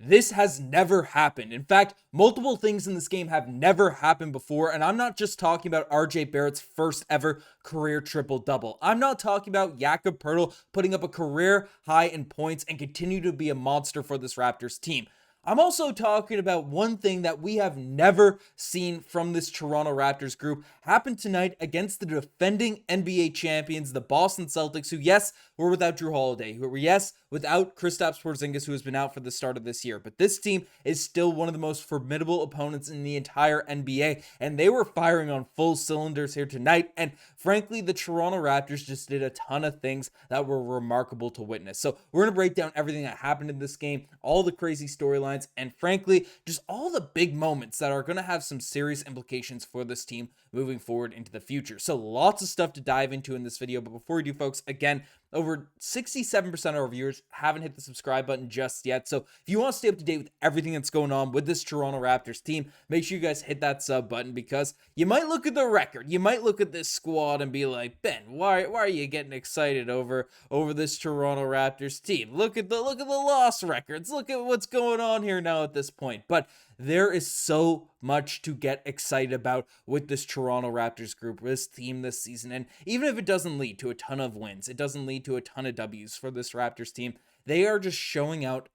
This has never happened. In fact, multiple things in this game have never happened before, and I'm not just talking about RJ Barrett's first ever career triple-double. I'm not talking about Jakob Poeltl putting up a career high in points and continue to be a monster for this Raptors team. I'm also talking about one thing that we have never seen from this Toronto Raptors group happen tonight against the defending NBA champions, the Boston Celtics, who, yes, were without Jrue Holiday, who were, yes, without Kristaps Porzingis, who has been out for the start of this year. But this team is still one of the most formidable opponents in the entire NBA, and they were firing on full cylinders here tonight. And frankly, the Toronto Raptors just did a ton of things that were remarkable to witness. So we're going to break down everything that happened in this game, all the crazy storylines, and frankly, just all the big moments that are going to have some serious implications for this team moving forward into the future. So lots of stuff to dive into in this video. But before we do, folks, again, over 67% of our viewers haven't hit the subscribe button just yet. So if you want to stay up to date with everything that's going on with this Toronto Raptors team, make sure you guys hit that sub button, because you might look at the record, you might look at this squad and be like, Ben, why are you getting excited over this Toronto Raptors team? Look at the loss records. Look at what's going on here now at this point. But there is so much to get excited about with this Toronto Raptors group, this team this season. And even if it doesn't lead to a ton of wins, it doesn't lead to a ton of W's for this Raptors team, they are just showing out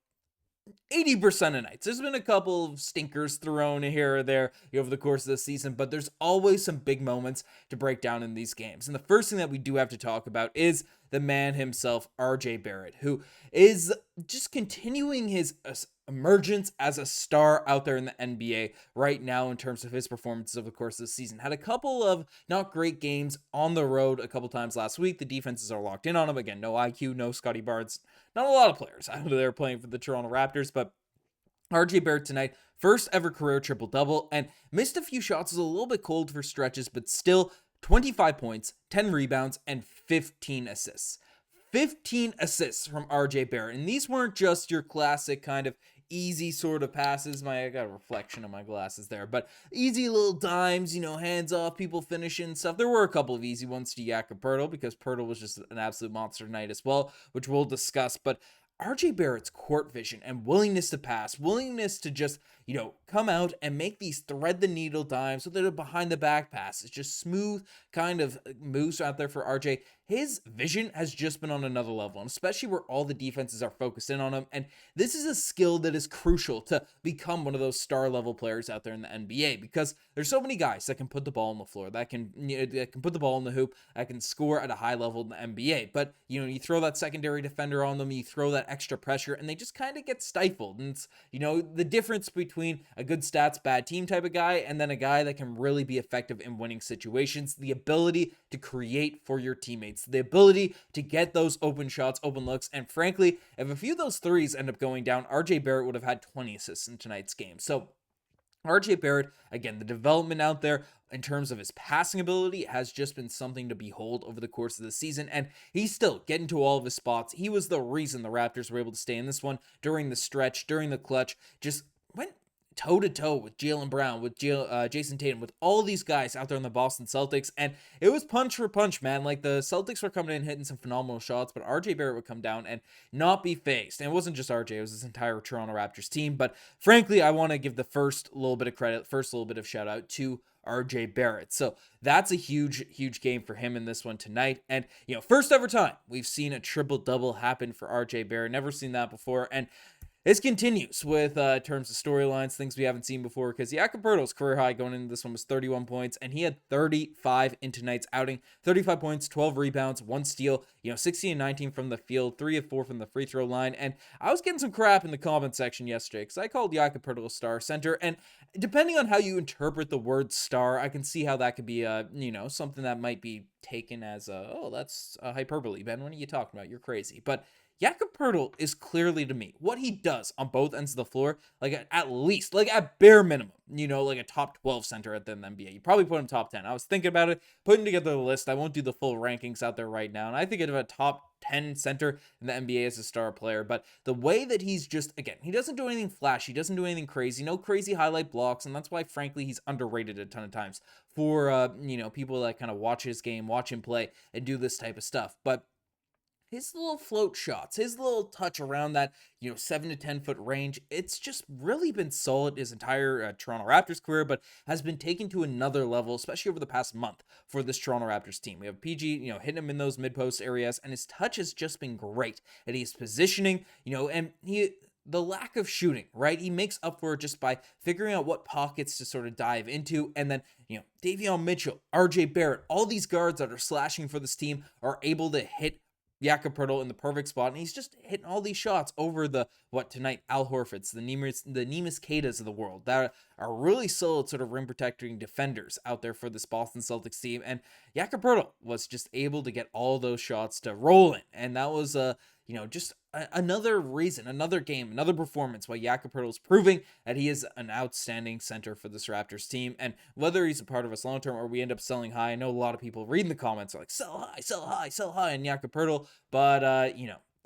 80% of nights. There's been a couple of stinkers thrown here or there over the course of the season, but there's always some big moments to break down in these games. And the first thing that we do have to talk about is the man himself, RJ Barrett, who is just continuing his emergence as a star out there in the NBA right now in terms of his performances over the course of the season. Had a couple of not great games on the road a couple times last week. The defenses are locked in on him. Again, no IQ, no Scottie Barnes, not a lot of players out there playing for the Toronto Raptors, but RJ Barrett tonight, first ever career triple-double, and missed a few shots, was a little bit cold for stretches, but still 25 points, 10 rebounds, and 15 assists. 15 assists from RJ Barrett, and these weren't just your classic kind of easy sort of passes. I got a reflection of my glasses there, but easy little dimes, hands off, people finishing stuff. There were a couple of easy ones to Jakob Poeltl, because Poeltl was just an absolute monster tonight as well, which we'll discuss. But RJ Barrett's court vision and willingness to pass, willingness to just, come out and make these thread the needle dimes, so that a behind the back pass is just smooth kind of moves out there for RJ. His vision has just been on another level, and especially where all the defenses are focused in on him. And this is a skill that is crucial to become one of those star level players out there in the NBA, because there's so many guys that can put the ball on the floor, that can put the ball in the hoop, that can score at a high level in the NBA. But, you throw that secondary defender on them, you throw that extra pressure, and they just kind of get stifled. And it's, the difference between a good stats, bad team type of guy and then a guy that can really be effective in winning situations, the ability to create for your teammates, the ability to get those open shots, open looks. And frankly, if a few of those threes end up going down, RJ Barrett would have had 20 assists in tonight's game. So RJ Barrett, again, the development out there in terms of his passing ability has just been something to behold over the course of the season, and he's still getting to all of his spots. He was the reason the Raptors were able to stay in this one during the stretch, during the clutch, just went toe-to-toe with Jaylen Brown, with Jason Tatum, with all these guys out there in the Boston Celtics, and it was punch for punch, man. Like, the Celtics were coming in hitting some phenomenal shots, but RJ Barrett would come down and not be phased. And it wasn't just RJ, it was this entire Toronto Raptors team. But frankly, I want to give the first little bit of credit, first little bit of shout out to RJ Barrett. So that's a huge game for him in this one tonight. And, first ever time we've seen a triple-double happen for RJ Barrett. Never seen that before. And this continues with terms of storylines, things we haven't seen before, because Jakob Poeltl's career high going into this one was 31 points, and he had 35 in tonight's outing. 35 points, 12 rebounds, 1 steal, 16 and 19 from the field, 3 of 4 from the free throw line. And I was getting some crap in the comment section yesterday, because I called Jakob Poeltl a star center, and depending on how you interpret the word star, I can see how that could be, something that might be taken as that's hyperbole, Ben. What are you talking about? You're crazy. But Jakob Poeltl is clearly, to me, what he does on both ends of the floor, like at least, like at bare minimum, like a top 12 center at the NBA. You probably put him top 10. I was thinking about it, putting together the list. I won't do the full rankings out there right now. And I think of a top 10 center in the NBA as a star player. But the way that he's just, again, he doesn't do anything flashy. He doesn't do anything crazy. No crazy highlight blocks. And that's why, frankly, he's underrated a ton of times for, people that kind of watch his game, watch him play, and do this type of stuff. But his little float shots, his little touch around that, 7 to 10 foot range, it's just really been solid his entire Toronto Raptors career, but has been taken to another level, especially over the past month for this Toronto Raptors team. We have PG, hitting him in those mid post areas, and his touch has just been great. And he's positioning, and the lack of shooting, right? He makes up for it just by figuring out what pockets to sort of dive into. And then, Davion Mitchell, RJ Barrett, all these guards that are slashing for this team are able to hit Jakob Poeltl in the perfect spot. And he's just hitting all these shots over tonight, Al Horford's, the Neemias Quedas of the world that are really solid sort of rim protecting defenders out there for this Boston Celtics team. And Jakob Poeltl was just able to get all those shots to roll in. And that was just another reason, another game, another performance why Jakob Poeltl is proving that he is an outstanding center for this Raptors team. And whether he's a part of us long term or we end up selling high, I know a lot of people reading the comments are like, sell high, sell high, sell high, and Jakob Poeltl. But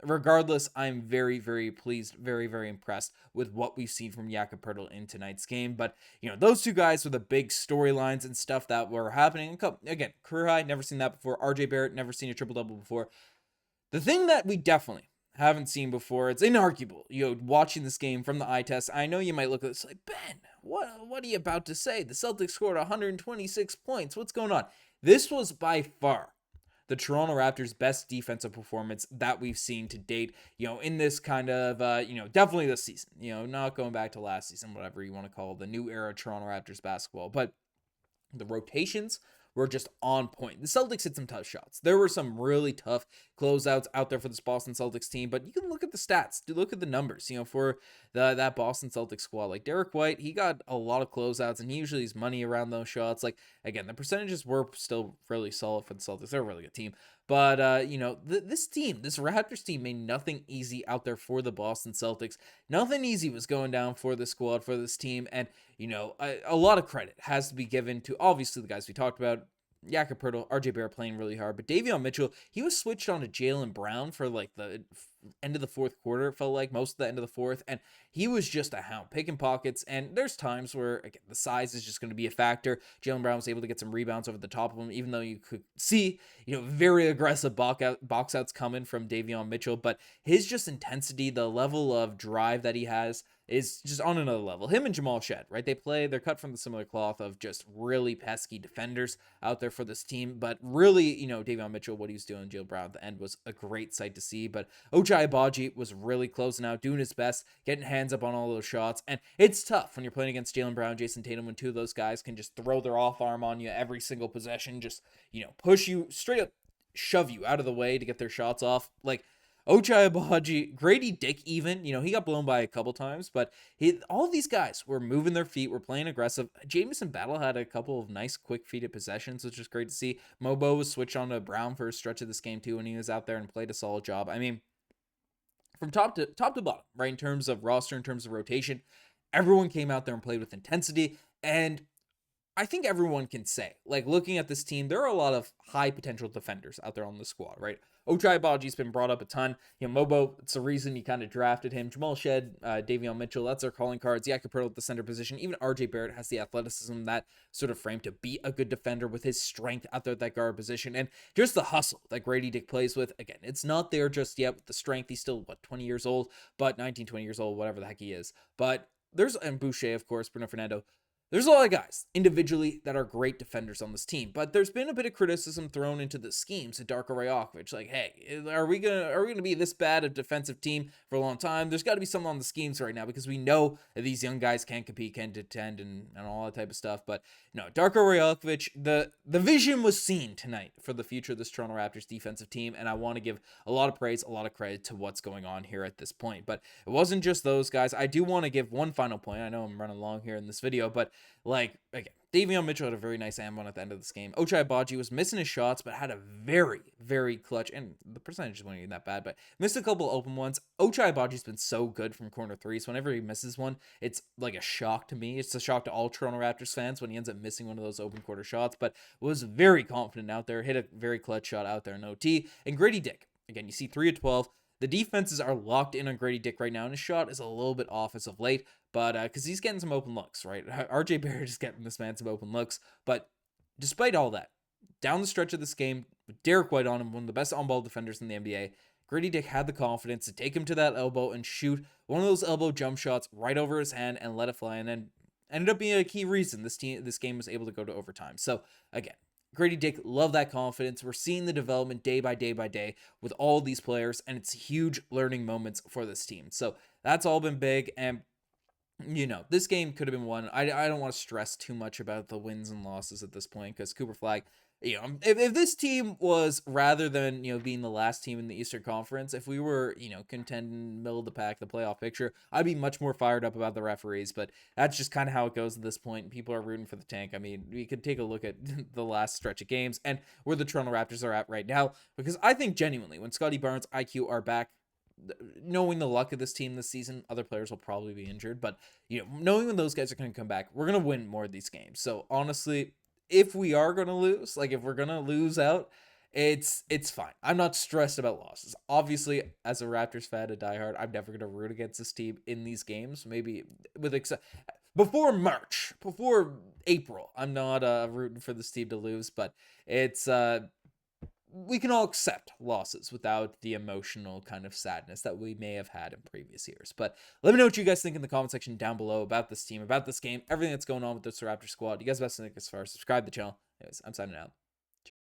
regardless, I'm very, very pleased, very, very impressed with what we've seen from Jakob Poeltl in tonight's game. But, those two guys were the big storylines and stuff that were happening. Again, career high, never seen that before. RJ Barrett, never seen a triple-double before. The thing that we definitely haven't seen before, it's inarguable, watching this game from the eye test. I know you might look at this like, Ben, what are you about to say? The Celtics scored 126 points. What's going on? This was by far the Toronto Raptors' best defensive performance that we've seen to date, in this kind of, definitely this season, not going back to last season, whatever you want to call the new era Toronto Raptors basketball. But the rotations were just on point. The Celtics hit some tough shots. There were some really tough closeouts out there for this Boston Celtics team, but you can look at the stats, look at the numbers, for that Boston Celtics squad. Like Derek White, he got a lot of closeouts, and he usually has money around those shots. Like, again, the percentages were still really solid for the Celtics. They're a really good team. But, this Raptors team made nothing easy out there for the Boston Celtics. Nothing easy was going down for the squad, for this team. And, a lot of credit has to be given to, obviously, the guys we talked about. Jakob Poeltl, RJ Barrett playing really hard, but Davion Mitchell, he was switched on to Jaylen Brown for like the end of the fourth quarter, it felt like most of the end of the fourth, and he was just a hound, picking pockets. And there's times where, again, the size is just going to be a factor. Jaylen Brown was able to get some rebounds over the top of him, even though you could see, very aggressive box outs coming from Davion Mitchell, but his just intensity, the level of drive that he has, is just on another level. Him and Jamal Shead, right? They're cut from the similar cloth of just really pesky defenders out there for this team. But really, Davion Mitchell, what he was doing, Jaylen Brown at the end was a great sight to see. But Ochai Agbaji was really closing out, doing his best, getting hands up on all those shots. And it's tough when you're playing against Jaylen Brown, Jason Tatum, when two of those guys can just throw their off arm on you every single possession, just, push you straight up, shove you out of the way to get their shots off. Like, Ochai Agbaji, Gradey Dick even, he got blown by a couple times, but all these guys were moving their feet, were playing aggressive. Jamison Battle had a couple of nice quick feet at possessions, which was great to see. Mobo was switched on to Brown for a stretch of this game too when he was out there and played a solid job. I mean, from top to bottom, right, in terms of roster, in terms of rotation, everyone came out there and played with intensity. And I think everyone can say, like, looking at this team, there are a lot of high potential defenders out there on the squad, right? Ochai Agbaji's been brought up a ton. Mobo, it's the reason you kind of drafted him. Jamal Shead, Davion Mitchell, that's their calling cards. Jakob Poeltl at the center position. Even RJ Barrett has the athleticism, that sort of frame to be a good defender with his strength out there at that guard position. And just the hustle that Gradey Dick plays with. Again, it's not there just yet with the strength. He's still, 20 years old? But 19, 20 years old, whatever the heck he is. But and Boucher, of course, Bruno Fernando. There's a lot of guys individually that are great defenders on this team, but there's been a bit of criticism thrown into the schemes to Darko Rajaković. Like, hey, are we gonna be this bad a defensive team for a long time? There's got to be something on the schemes right now, because we know that these young guys can't compete, can't attend, and all that type of stuff. But no, Darko Rajaković, the vision was seen tonight for the future of this Toronto Raptors defensive team, and I want to give a lot of praise, a lot of credit to what's going on here at this point. But it wasn't just those guys. I do want to give one final point. I know I'm running long here in this video, but like, again, Davion Mitchell had a very nice and one at the end of this game. Ochai Agbaji was missing his shots, but had a very, very clutch, and the percentage wasn't even that bad, but missed a couple open ones. Ochai Agbaji's been so good from corner threes. Whenever he misses one, it's like a shock to me. It's a shock to all Toronto Raptors fans when he ends up missing one of those open quarter shots, but was very confident out there, hit a very clutch shot out there in OT. And Gradey Dick, again, you see 3 of 12. The defenses are locked in on Gradey Dick right now, and his shot is a little bit off as of late, but because he's getting some open looks, right? RJ Barrett is getting this man some open looks, but despite all that, down the stretch of this game, with Derek White on him, one of the best on-ball defenders in the NBA, Gradey Dick had the confidence to take him to that elbow and shoot one of those elbow jump shots right over his hand and let it fly, and then ended up being a key reason this game was able to go to overtime. So again, Gradey Dick, love that confidence. We're seeing the development day by day by day with all these players, and it's huge learning moments for this team. So that's all been big, and this game could have been won. I don't want to stress too much about the wins and losses at this point, because Cooper Flag, if this team was, rather than, being the last team in the Eastern Conference, if we were, contending middle of the pack, the playoff picture, I'd be much more fired up about the referees, but that's just kind of how it goes at this point. People are rooting for the tank. I mean, we could take a look at the last stretch of games and where the Toronto Raptors are at right now, because I think genuinely when Scottie Barnes, IQ are back, knowing the luck of this team this season, other players will probably be injured, but knowing when those guys are going to come back, we're going to win more of these games. So honestly, if we are going to lose, like if we're going to lose out, it's fine. I'm not stressed about losses. Obviously, as a Raptors fan, a diehard, I'm never going to root against this team in these games. Maybe before March, before April, I'm not rooting for this team to lose, but it's we can all accept losses without the emotional kind of sadness that we may have had in previous years. But let me know what you guys think in the comment section down below about this team, about this game, everything that's going on with this Raptor squad. You guys best think as far as subscribe to the channel. Anyways, I'm signing out.